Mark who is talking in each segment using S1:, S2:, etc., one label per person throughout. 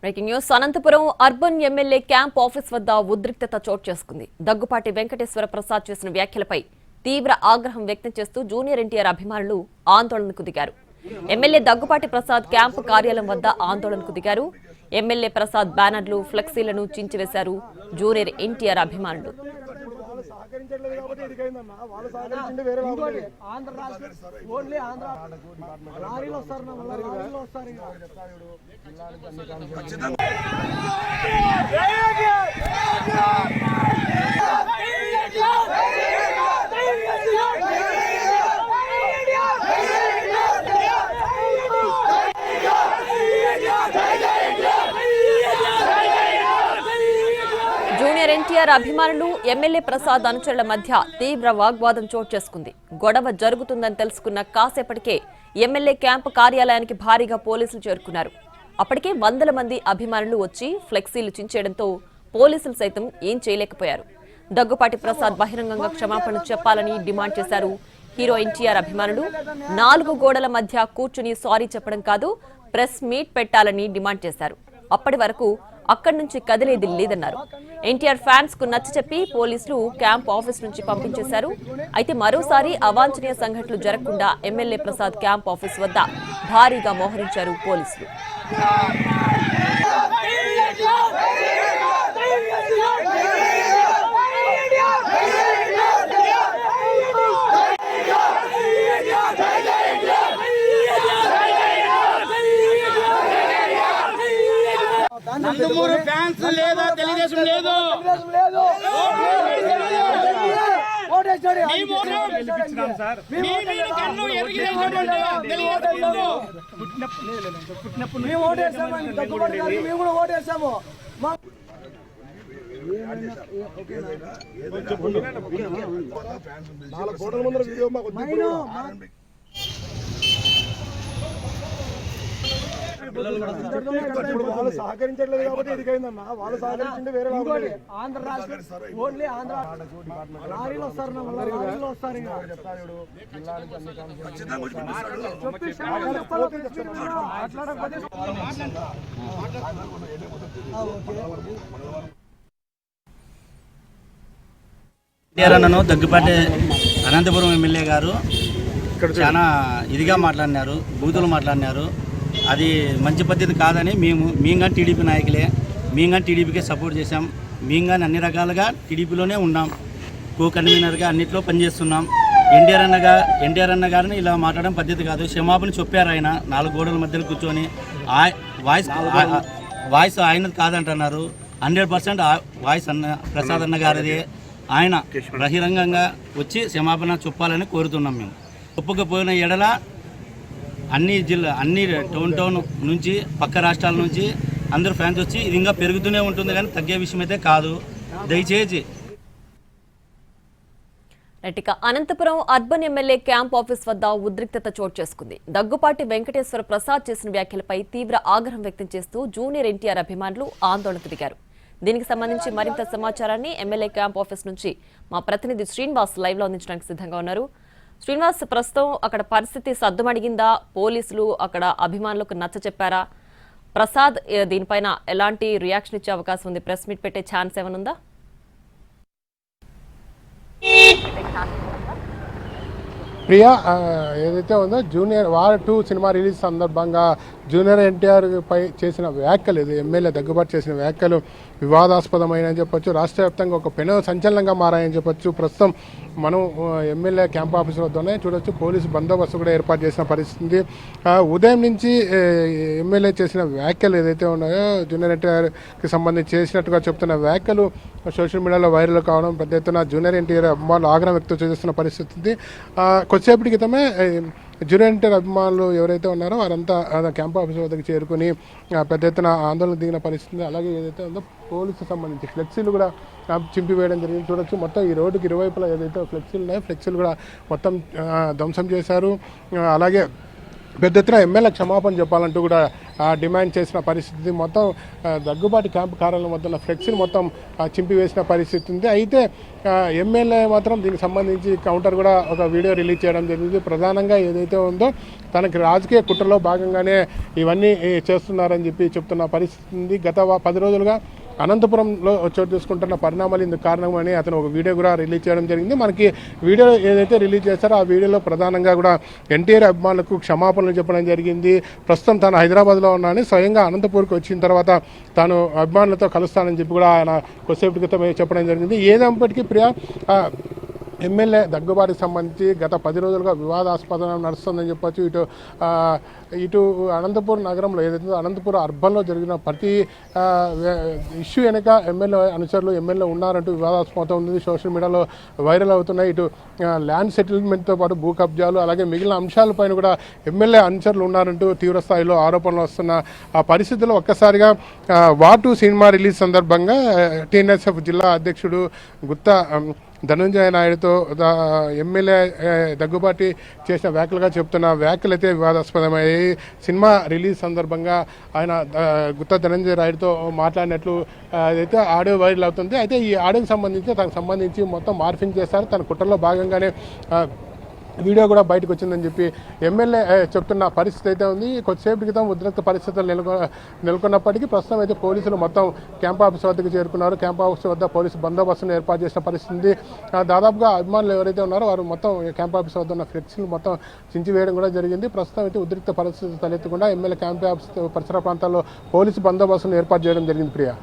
S1: Breaking news Anantapur urban MLA camp office వద్ద ఉద్రిక్తత చోటు చేసుకుంది. దగ్గుపాటి వెంకటేశ్వర ప్రసాద్ చేసిన వ్యాఖ్యలపై తీవ్ర ఆగ్రహం వ్యక్తం చేస్తూ జూనియర్ ఎన్టీఆర్ అభిమానులు ఆందోళనకు దిగారు. ఎమ్మెల్యే దగ్గుపాటి ప్రసాద్ క్యాంపు కార్యాలయం వద్ద ఆందోళనకు దిగారు. ఎమ్మెల్యే ప్రసాద్ బ్యానర్లు, ఫ్లెక్సీలను చించివేశారు జూనియర్ ఎన్టీఆర్ అభిమానులు. జూనియర్ ఎన్టీఆర్ అభిమానులు, ఎమ్మెల్యే ప్రసాద్ అనుచరుల మధ్య తీవ్ర వాగ్వాదం చోటు చేసుకుంది. గొడవ జరుగుతుందని తెలుసుకున్న కాసేపటికే ఎమ్మెల్యే క్యాంపు కార్యాలయానికి భారీగా పోలీసులు చేరుకున్నారు. అప్పటికే వందల మంది అభిమానులు వచ్చి ఫ్లెక్సీలు చించేయడంతో పోలీసులు సైతం ఏం చేయలేకపోయారు. దగ్గుపాటి ప్రసాద్ బహిరంగంగా క్షమాపణ చెప్పాలని డిమాండ్ చేశారు. హీరో ఎన్టీఆర్ అభిమానులు 4 గోడల మధ్య కూర్చుని సారీ చెప్పడం కాదు, ప్రెస్ మీట్ పెట్టాలని డిమాండ్ చేశారు. అప్పటి వరకు అక్కడి నుంచి కదిలేది లేదన్నారు. ఎన్టీఆర్ ఫ్యాన్స్ కు నచ్చచెప్పి పోలీసులు క్యాంప్ ఆఫీస్ నుంచి పంపించేశారు. అయితే మరోసారి అవాంఛనీయ సంఘటనలు జరగకుండా ఎమ్మెల్యే ప్రసాద్ క్యాంప్ ఆఫీస్ వద్ద భారీగా మోహరించారు పోలీసులు.
S2: నందమూరి ఫ్యాన్స్ లేదా తెలుగుదేశం లేదు.
S3: వాళ్ళు సహకరించట్లేదు కాబట్టి ఎదిగైందన్న. వాళ్ళు సహకరించింది వేరే ఆంధ్ర రాష్ట్రం ఓన్లీ ఆంధ్ర లారీలు వస్తారు, లారీలు వస్తారు.
S2: నన్ను దగ్గుపాటి అనంతపురం ఎమ్మెల్యే గారు చాలా ఇదిగా మాట్లాడినారు, బూతులు మాట్లాడినారు. అది మంచి పద్ధతి కాదని మేము కానీ టీడీపీ నాయకులే, మేము కానీ టీడీపీకే సపోర్ట్ చేశాం. మేము కానీ అన్ని రకాలుగా టీడీపీలోనే ఉన్నాం, కో కన్వీనర్గా అన్నింటిలో పనిచేస్తున్నాం. ఎన్టీఆర్ అన్న గారిని ఇలా మాట్లాడడం పద్ధతి కాదు. క్షమాపణ చెప్పారు ఆయన 4 గోడల మధ్యలో కూర్చొని. వాయిస్ ఆయనది కాదంటున్నారు. 100% వాయిస్ ప్రసాద్ అన్న గారిదే. ఆయన బహిరంగంగా వచ్చి క్షమాపణ చెప్పాలని కోరుతున్నాం. మేము ఒప్పుకపోయిన ఎడల అన్ని టౌన్ నుంచి పక్క రాష్ట్రాల నుంచి అందరూ ఫ్యాన్స్ వచ్చి ఇది ఇంకా పెరుగుతూనే ఉంటుంది, కానీ తగ్గే విషయం అయితే కాదు. దయచేసి
S1: Anantapur urban MLA camp office వద్ద ఉద్రిక్తత చోటు చేసుకుంది. దగ్గుపాటి వెంకటేశ్వర ప్రసాద్ చేసిన వ్యాఖ్యలపై తీవ్ర ఆగ్రహం వ్యక్తం చేస్తూ జూనియర్ ఎన్టీఆర్ అభిమానులు ఆందోళనకు దిగారు. దీనికి సంబంధించి మరింత సమాచారాన్ని ఎమ్మెల్యే క్యాంప్ ఆఫీస్ నుంచి మా ప్రతినిధి శ్రీనివాస్ లైవ్ లో అందించడానికి సిద్ధంగా ఉన్నారు. శ్రీనివాస్, ప్రస్తుతం అక్కడ పరిస్థితి సద్దుమణిగిందా? పోలీసులు అక్కడ అభిమానులకు నచ్చ చెప్పారా? ప్రసాద్ దీనిపైన ఎలాంటి రియాక్షన్ ఇచ్చే అవకాశం ఉంది? ప్రెస్ మీట్ పెట్టే ఛాన్స్ ఏమైనా ఉందా?
S3: ప్రియా, ఏదైతే ఉందో జూనియర్ వార్ 2 సినిమా రిలీజ్ సందర్భంగా జూనియర్ ఎన్టీఆర్ పై చేసిన వ్యాఖ్యలు, ఇది ఎమ్మెల్యే దగ్గుబాటు చేసిన వ్యాఖ్యలు వివాదాస్పదమైనని చెప్పొచ్చు. రాష్ట్ర వ్యాప్తంగా ఒక పెను సంచలనంగా మారాయని చెప్పొచ్చు. ప్రస్తుతం మనం ఎమ్మెల్యే క్యాంప్ ఆఫీస్ వద్దనే చూడొచ్చు. పోలీసు బందోబస్తు కూడా ఏర్పాటు చేసిన పరిస్థితి. ఉదయం నుంచి ఎమ్మెల్యే చేసిన వ్యాఖ్యలు ఏదైతే ఉన్నాయో, జూనియర్ ఎన్టీఆర్కి సంబంధించి చేసినట్టుగా చెప్తున్న వ్యాఖ్యలు సోషల్ మీడియాలో వైరల్ కావడం, పెద్ద ఎత్తున జూనియర్ ఎన్టీఆర్ అభిమానులు ఆగ్రహం వ్యక్తం చేస్తున్న పరిస్థితి ఉంది. కొద్దిసేపటి క్రితమే జూనియర్ ఎన్టీఆర్ అభిమానులు ఎవరైతే ఉన్నారో వారంతా క్యాంప్ ఆఫీస్ వద్దకు చేరుకుని పెద్ద ఎత్తున ఆందోళన దిగిన పరిస్థితి. అలాగే ఏదైతే ఉందో పోలీసుకు సంబంధించి ఫ్లెక్సీలు కూడా చింపివేయడం జరిగింది. చూడొచ్చు, మొత్తం ఈ రోడ్డుకి ఇరువైపులా ఏదైతే ఫ్లెక్సీలు ఉన్నాయో ఫ్లెక్సీలు కూడా మొత్తం ధ్వంసం చేశారు. అలాగే పెద్ద ఎత్తున ఎమ్మెల్యే క్షమాపణ చెప్పాలంటూ కూడా డిమాండ్ చేసిన పరిస్థితి. మొత్తం దగ్గుబాటి క్యాంపు కార్యాలయం మొత్తం ఫ్లెక్సీని మొత్తం చింపివేసిన పరిస్థితి ఉంది. అయితే ఎమ్మెల్యే మాత్రం దీనికి సంబంధించి కౌంటర్ కూడా ఒక వీడియో రిలీజ్ చేయడం జరిగింది. ప్రధానంగా ఏదైతే ఉందో తనకి రాజకీయ కుట్రలో భాగంగానే ఇవన్నీ చేస్తున్నారని చెప్పి చెప్తున్న పరిస్థితి ఉంది. గత 10 రోజులుగా అనంతపురంలో చోటు తీసుకుంటున్న పరిణామాలు ఇందుకు కారణమని అతను ఒక వీడియో కూడా రిలీజ్ చేయడం జరిగింది. మనకి వీడియో ఏదైతే రిలీజ్ చేస్తారో ఆ వీడియోలో ప్రధానంగా కూడా ఎన్టీఆర్ అభిమానులకు క్షమాపణలు చెప్పడం జరిగింది. ప్రస్తుతం తాను హైదరాబాద్లో ఉన్నానని స్వయంగా అనంతపూర్కి వచ్చిన తర్వాత తాను అభిమానులతో కలుస్తానని చెప్పి కూడా ఆయన కొద్దిసేపటి క్రితం చెప్పడం జరిగింది. ఏదైనప్పటికీ ప్రియా ఎమ్మెల్యే దగ్గుబాటికి సంబంధించి గత 10 రోజులుగా వివాదాస్పదం నడుస్తుందని చెప్పొచ్చు. ఇటు అనంతపురం నగరంలో ఏదైతే అనంతపురం అర్బన్లో జరిగిన ప్రతి ఇష్యూ వెనుక ఎమ్మెల్యే అనుచరులు ఎమ్మెల్యే ఉన్నారంటూ వివాదాస్పదం ఉంది. సోషల్ మీడియాలో వైరల్ అవుతున్నాయి. ఇటు ల్యాండ్ సెటిల్మెంట్తో పాటు భూ కబ్జాలు అలాగే మిగిలిన అంశాలపైన కూడా ఎమ్మెల్యే అనుచరులు ఉన్నారంటూ తీవ్ర స్థాయిలో ఆరోపణలు వస్తున్న ఆ పరిస్థితుల్లో ఒక్కసారిగా వాటు సినిమా రిలీజ్ సందర్భంగా టీఎన్ఎస్ఎఫ్ జిల్లా అధ్యక్షుడు గుత్తా ధనంజయ నాయుడుతో ఎమ్మెల్యే దగ్గుబాటి చేసిన వ్యాఖ్యలుగా చెప్తున్న వ్యాఖ్యలు అయితే వివాదాస్పదమయ్యాయి. సినిమా రిలీజ్ సందర్భంగా ఆయన గుత్తా ధనంజయ నాయుడుతో మాట్లాడినట్లు అయితే ఆడియో వైరల్ అవుతుంది. అయితే ఈ ఆడియోకి సంబంధించి మొత్తం మార్ఫింగ్ చేస్తారు. తన కుట్రలో భాగంగానే వీడియో కూడా బయటకు వచ్చిందని చెప్పి ఎమ్మెల్యే చెప్తున్న పరిస్థితి అయితే ఉంది. కొద్దిసేపటి క్రితం ఉద్రిక్త పరిస్థితులు నెలకొన్నప్పటికీ ప్రస్తుతం అయితే పోలీసులు మొత్తం క్యాంప్ ఆఫీస్ వద్దకు చేరుకున్నారు. క్యాంప్ ఆఫీస్ వద్ద పోలీసు బందోబస్తును ఏర్పాటు చేసిన పరిస్థితి. దాదాపుగా అభిమానులు ఎవరైతే ఉన్నారో వారు మొత్తం క్యాంప్ ఆఫీస్ వద్ద ఉన్న ఫ్లెక్సీలు మొత్తం చించివేయడం కూడా జరిగింది. ప్రస్తుతం అయితే ఉద్రిక్త పరిస్థితులు తలెత్తకుండా ఎమ్మెల్యే క్యాంప్ ఆఫీస్ పరిసర ప్రాంతాల్లో పోలీసు బందోబస్తును ఏర్పాటు చేయడం జరిగింది. ప్రియా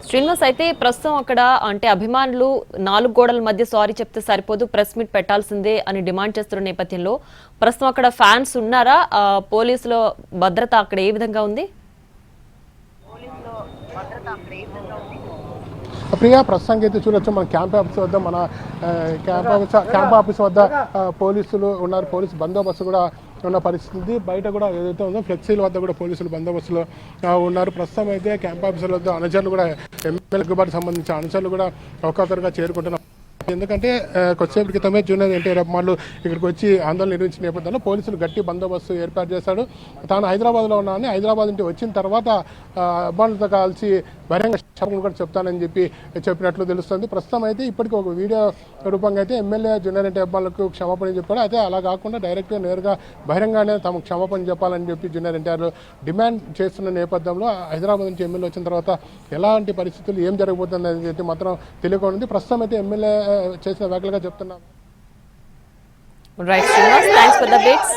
S1: శ్రీనివాస్, అయితే ప్రస్తుతం అక్కడ అంటే అభిమానులు 4 గోడల మధ్య సారీ చెప్తే సరిపోదు, ప్రెస్ మీట్ పెట్టాల్సిందే అని డిమాండ్ చేస్తున్న నేపథ్యంలో ప్రస్తుతం అక్కడ ఫ్యాన్స్ ఉన్నారా? పోలీసుల భద్రత అక్కడ ఏ విధంగా ఉంది?
S3: ప్రియా ప్రస్తుతానికి అయితే చూడొచ్చు మన క్యాంప్ ఆఫీస్ వద్ద పోలీసులు ఉన్నారు. పోలీసు బందోబస్తు కూడా ఉన్న పరిస్థితి. బయట కూడా ఏదైతే ఉందో ఫ్లెక్సీల వద్ద కూడా పోలీసులు బందోబస్తులో ఉన్నారు. ప్రస్తుతం అయితే క్యాంప్ ఆఫీసుల వద్ద అనుచరులు కూడా ఎమ్మెల్యే దగ్గుబాటికి సంబంధించిన అనుచరులు కూడా ఒక్కొక్కరుగా చేరుకుంటున్నారు. ఎందుకంటే కొద్దిసేపటి క్రితమే జూనియర్ ఎన్టీఆర్ అభిమానులు ఇక్కడికి వచ్చి ఆందోళన నిర్వహించిన నేపథ్యంలో పోలీసులు గట్టి బందోబస్తు ఏర్పాటు చేశాడు. తాను హైదరాబాద్లో ఉన్నానని హైదరాబాద్ నుంచి వచ్చిన తర్వాత అభిమానులతో కలిసి బహిరంగ క్షమాపణలు కూడా చెప్తానని చెప్పినట్లు తెలుస్తుంది. ప్రస్తుతం అయితే ఇప్పటికీ ఒక వీడియో రూపంగా అయితే ఎమ్మెల్యే జూనియర్ ఎన్టీఆర్ అభిమానులకు క్షమాపణ చెప్పాడు. అయితే అలా కాకుండా డైరెక్ట్గా నేరుగా బహిరంగానే తమకు క్షమాపణ చెప్పాలని చెప్పి జూనియర్ ఎన్టీఆర్ డిమాండ్ చేస్తున్న నేపథ్యంలో హైదరాబాద్ నుంచి ఎమ్మెల్యే వచ్చిన తర్వాత ఎలాంటి పరిస్థితులు ఏం జరగబోతుంది అనేది మాత్రం తెలియకుండా ప్రస్తుతం అయితే ఎమ్మెల్యే చేసిన వ్యాఖ్యలుగా చెప్తున్నాను.
S1: Right Srinivas, thanks for the updates.